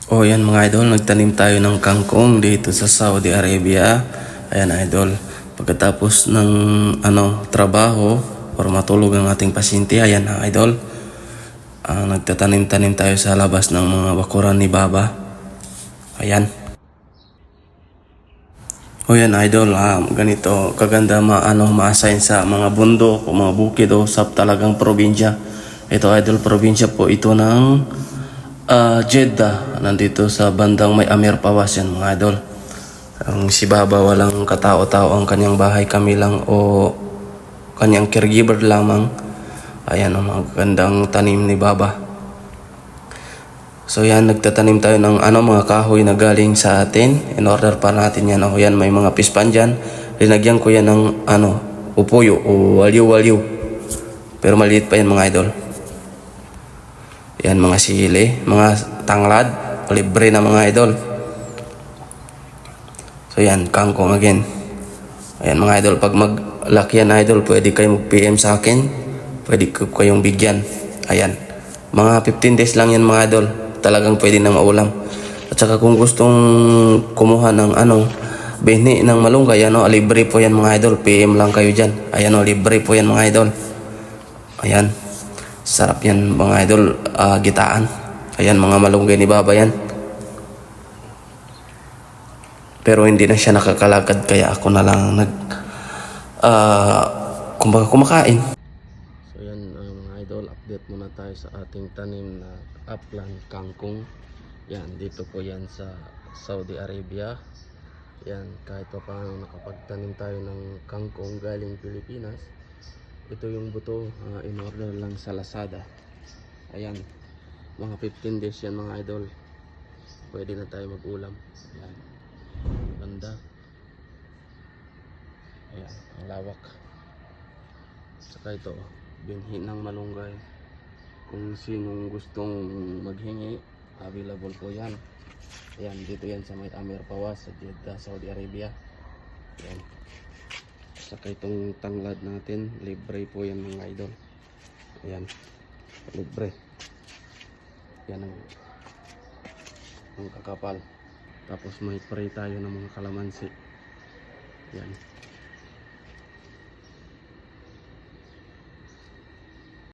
O yan mga idol, nagtanim tayo ng kangkong dito sa Saudi Arabia. Ayan idol, pagkatapos ng trabaho para matulog ang ating pasyente, ayan idol, nagtatanim-tanim tayo sa labas ng mga bakuran ni Baba. Ayan. O yan idol, ganito kaganda ma-assign sa mga bundok o mga bukid o sa talagang probinsya. Ito idol, probinsya po ito ng Jeddah, nandito sa bandang may Amir Pawas yan mga idol. Ang si Baba walang katao-tao ang kanyang bahay, kami lang o kanyang caregiver lamang. Ayan ang mga gandang tanim ni Baba. So yan, nagtatanim tayo ng mga kahoy na galing sa atin. In order pa natin yan. O yan, may mga pispan dyan. Linagyan ko yan ng upuyo o walyo-walyo. Pero maliit pa yan mga idol. Yan mga sili, mga tanglad, libre na mga idol. So yan, kangkong again. Ayan mga idol, pag maglaki yan idol, pwede kayo mag-PM sa akin. Pwede ko kayong bigyan. Ayan, mga 15 days lang yan mga idol. Talagang pwede na maulam. At saka kung gustong kumuha ng bini ng malunggay, libre po yan mga idol. PM lang kayo dyan. Ayan libre po yan mga idol. Ayan. Sarap yan mga idol, gitaan. Ayan mga malunggay ni Baba yan. Pero hindi na siya nakakalakad kaya ako na lang kumakain. So yan mga idol, update muna tayo sa ating tanim na upland kangkong. Yan, dito po yan sa Saudi Arabia. Yan, kahit pa paano nakapagtanim tayo ng kangkong galing Pilipinas. Ito yung buto, in order lang sa Lazada. Ayan, mga 15 days yan mga idol. Pwede na tayo mag-ulam. Ayan, ganda. Ayan, ang lawak. Saka ito, binhi ng malunggay. Kung sinong gustong maghingi, available po yan. Ayan, dito yan sa may Amir Pawas sa Jeddah, Saudi Arabia. Ayan. Saka itong tanglad natin, libre po yan mga idol. Ayan, libre. Yan ang kakapal. Tapos may spray tayo ng mga kalamansi. Yan.